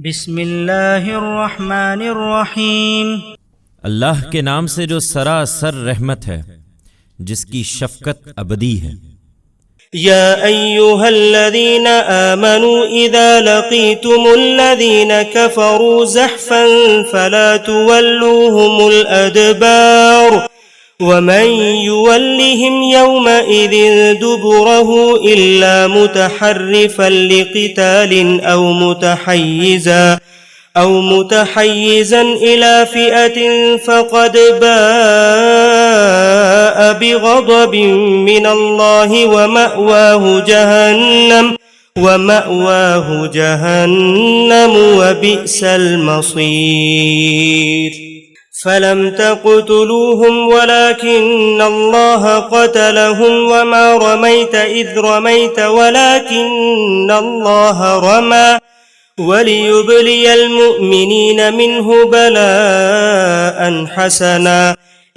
بسم اللہ الرحمن الرحیم۔ اللہ کے نام سے جو سراسر رحمت ہے، جس کی شفقت ابدی ہے۔ یا ایھا الذین آمنوا اذا لقیتم الذین کفروا زحفا فلا تولوهم الادبار ومن يولهم يومئذ دبره إلا متحرفا لقتال أو متحيزا إلى فئة فقد باء بغضب من الله ومأواه جهنم وبئس المصير۔ فلم تقتلوهم ولكن الله قتلهم وما رميت إذ رميت ولكن الله رمى وليبلي المؤمنين منه بلاء حسنا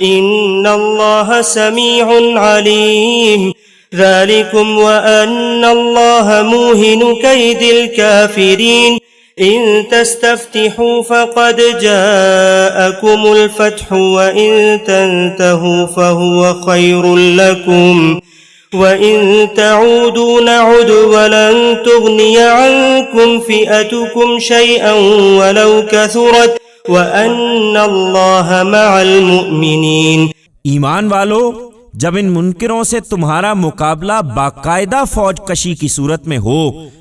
إن الله سميع عليم۔ ذلكم وأن الله موهن كيد الكافرين۔ إن تستفتحوا فقد جاءكم الفتح وإن تنتهوا فهو خير لكم وإن تعودوا نعد ولن تغني عنكم فئتكم شيئا ولو كثرت وأن الله مع المؤمنين۔ ایمان والو، جب ان منکروں سے تمہارا مقابلہ باقاعدہ فوج کشی کی صورت میں ہو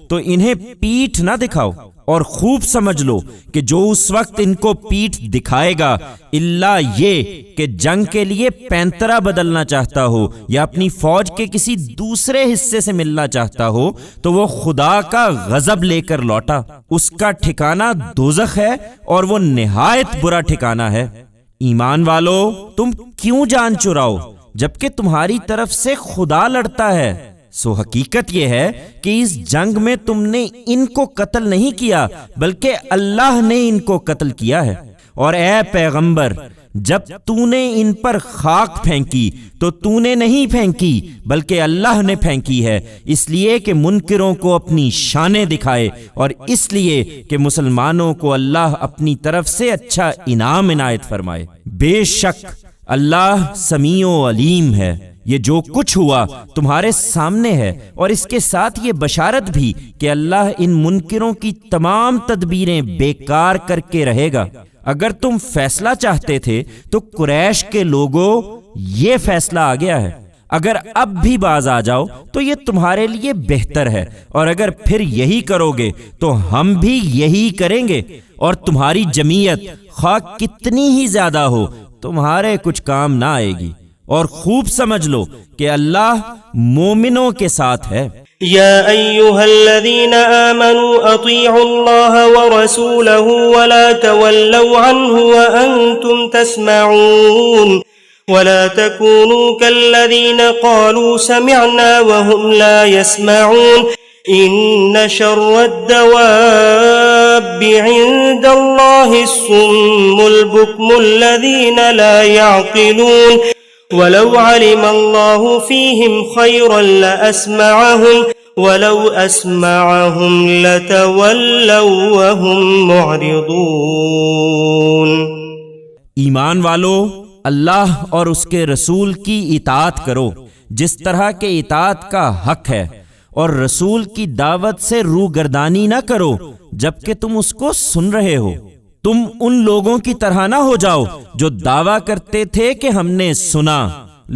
تو انہیں پیٹھ نہ دکھاؤ، اور خوب سمجھ لو کہ جو اس وقت ان کو پیٹھ دکھائے گا الا یہ کہ جنگ کے لیے پینترا بدلنا چاہتا ہو یا اپنی فوج کے کسی دوسرے حصے سے ملنا چاہتا ہو تو وہ خدا کا غضب لے کر لوٹا، اس کا ٹھکانہ دوزخ ہے اور وہ نہایت برا ٹھکانہ ہے۔ ایمان والو، تم کیوں جان چراؤ جبکہ تمہاری طرف سے خدا لڑتا ہے؟ سو حقیقت یہ ہے کہ اس جنگ میں تم نے ان کو قتل نہیں کیا بلکہ اللہ نے ان کو قتل کیا ہے۔ اور اے پیغمبر، جب تو نے ان پر خاک پھینکی تو تو نے نہیں پھینکی بلکہ اللہ نے پھینکی ہے، اس لیے کہ منکروں کو اپنی شانیں دکھائے اور اس لیے کہ مسلمانوں کو اللہ اپنی طرف سے اچھا انعام عنایت فرمائے۔ بے شک اللہ سمیع و علیم ہے، یہ جو کچھ ہوا تمہارے سامنے ہے، اور اس کے ساتھ یہ بشارت بھی کہ اللہ ان منکروں کی تمام تدبیریں بیکار کر کے رہے گا۔ اگر تم فیصلہ چاہتے تھے تو قریش کے لوگوں، یہ فیصلہ آ گیا ہے، اگر اب بھی باز آ جاؤ تو یہ تمہارے لیے بہتر ہے، اور اگر پھر یہی کرو گے تو ہم بھی یہی کریں گے، اور تمہاری جمعیت خواہ کتنی ہی زیادہ ہو تمہارے کچھ کام نہ آئے گی، اور خوب سمجھ لو کہ اللہ مومنوں کے ساتھ ہے۔ یا ایھا الذین آمنوا اطیعوا اللہ ورسولہ ولا تولوا عنہ وانتم تسمعون ولا تکونوا کالذین قالوا سمعنا وهم لا يسمعون ان شر الدواب عند اللہ الصم البکم الذین لا يعقلون ولو علم اللہ فیہم خیرا لأسمعہم ولو اسمعہم لتولوا وهم معرضون۔ ایمان والو، اللہ اور اس کے رسول کی اطاعت کرو جس طرح کے اطاعت کا حق ہے، اور رسول کی دعوت سے روگردانی نہ کرو جبکہ تم اس کو سن رہے ہو۔ تم ان لوگوں کی طرح نہ ہو جاؤ جو دعویٰ کرتے تھے کہ ہم نے سنا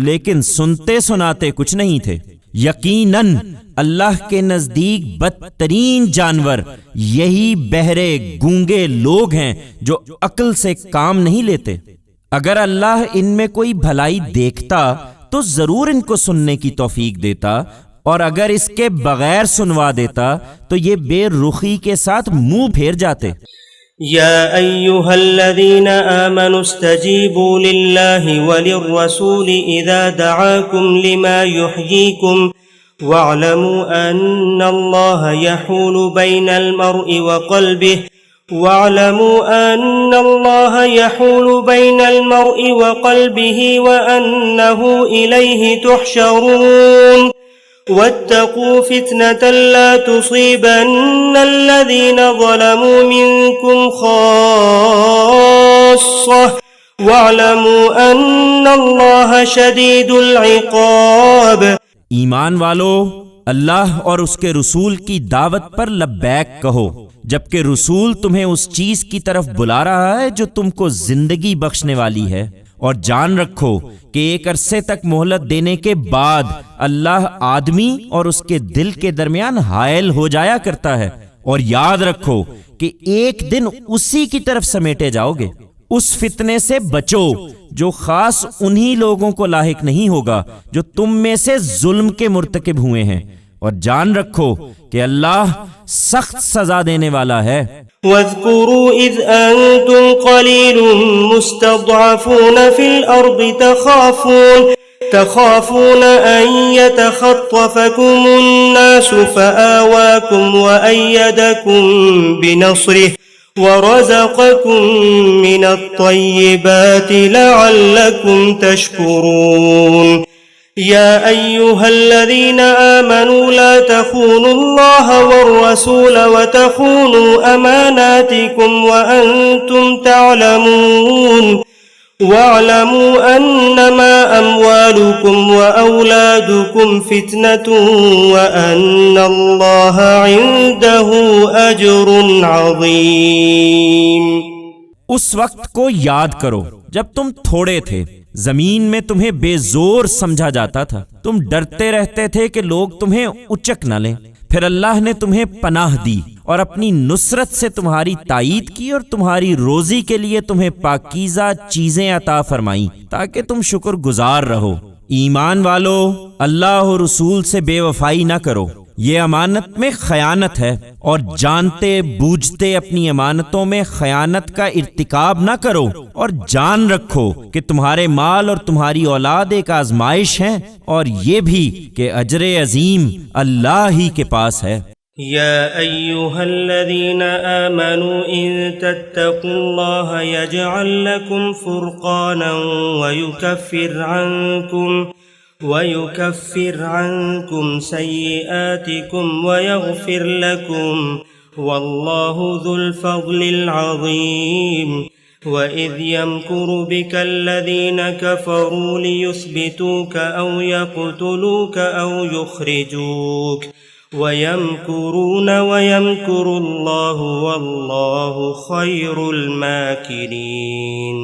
لیکن سنتے سناتے کچھ نہیں تھے۔ یقیناً اللہ کے نزدیک بدترین جانور یہی بہرے گونگے لوگ ہیں جو عقل سے کام نہیں لیتے۔ اگر اللہ ان میں کوئی بھلائی دیکھتا تو ضرور ان کو سننے کی توفیق دیتا، اور اگر اس کے بغیر سنوا دیتا تو یہ بے رخی کے ساتھ منہ پھیر جاتے۔ یا ایھا الذین آمنوا استجیبوا للہ وللرسول اذا دعاکم لما یحییکم واعلموا ان اللہ یحول بین المرء وقلبہ وأنه إليه تحشرون واتقوا فتنة لا تصيبن الذين ظلموا منكم خاصة واعلموا أن الله شديد العقاب۔ ایمان والو، اللہ اور اس کے رسول کی دعوت پر لبیک کہو، جبکہ رسول تمہیں اس چیز کی طرف بلا رہا ہے جو تم کو زندگی بخشنے والی ہے، اور جان رکھو کہ ایک عرصے تک مہلت دینے کے بعد اللہ آدمی اور اس کے دل کے درمیان حائل ہو جایا کرتا ہے، اور یاد رکھو کہ ایک دن اسی کی طرف سمیٹے جاؤ گے۔ اس فتنے سے بچو جو خاص انہی لوگوں کو لاحق نہیں ہوگا جو تم میں سے ظلم کے مرتکب ہوئے ہیں، اور جان رکھو کہ اللہ سخت سزا دینے والا ہے۔ واذكروا إذ أنتم قليل مستضعفون في الأرض تخافون أن يتخطفكم الناس فآواكم وأيدكم بنصره ورزقكم من الطيبات لعلكم تشكرون۔ يا أيها الذين آمنوا لا تخونوا الله والرسول وتخونوا أماناتكم وأنتم تعلمون واعلموا أنما أموالكم وأولادكم فتنة وأن الله عنده أجر عظيم۔ اس وقت کو یاد کرو جب تم تھوڑے تھے، زمین میں تمہیں بے زور سمجھا جاتا تھا، تم ڈرتے رہتے تھے کہ لوگ تمہیں اچک نہ لیں، پھر اللہ نے تمہیں پناہ دی اور اپنی نصرت سے تمہاری تائید کی اور تمہاری روزی کے لیے تمہیں پاکیزہ چیزیں عطا فرمائیں تاکہ تم شکر گزار رہو۔ ایمان والو، اللہ اور رسول سے بے وفائی نہ کرو، یہ امانت میں خیانت ہے، اور جانتے بوجھتے اپنی امانتوں میں خیانت کا ارتکاب نہ کرو، اور جان رکھو کہ تمہارے مال اور تمہاری اولاد ایک آزمائش ہیں، اور یہ بھی کہ اجر عظیم اللہ ہی کے پاس ہے۔ يا أيها الذين آمنوا إن تتقوا الله يجعل لكم فرقانا ويكفر عنكم سيئاتكم ويغفر لكم والله ذو الفضل العظيم۔ وَإِذْ يَمْكُرُ بِكَ الَّذِينَ كَفَرُوا لِيُثْبِتُوكَ أَوْ يَقْتُلُوكَ أَوْ يُخْرِجُوكَ وَيَمْكُرُونَ وَيَمْكُرُ اللَّهُ وَاللَّهُ خَيْرُ الْمَاكِرِينَ۔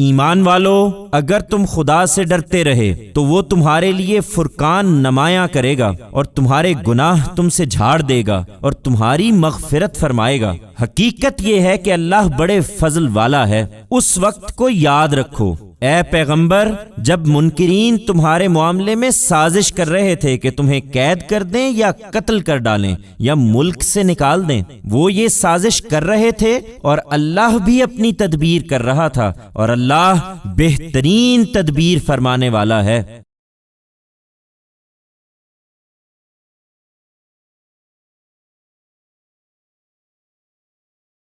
ایمان والو، اگر تم خدا سے ڈرتے رہے تو وہ تمہارے لیے فرقان نمایاں کرے گا اور تمہارے گناہ تم سے جھاڑ دے گا اور تمہاری مغفرت فرمائے گا۔ حقیقت یہ ہے کہ اللہ بڑے فضل والا ہے۔ اس وقت کو یاد رکھو اے پیغمبر جب منکرین تمہارے معاملے میں سازش کر رہے تھے کہ تمہیں قید کر دیں یا قتل کر ڈالیں یا ملک سے نکال دیں، وہ یہ سازش کر رہے تھے اور اللہ بھی اپنی تدبیر کر رہا تھا، اور اللہ بہترین تدبیر فرمانے والا ہے۔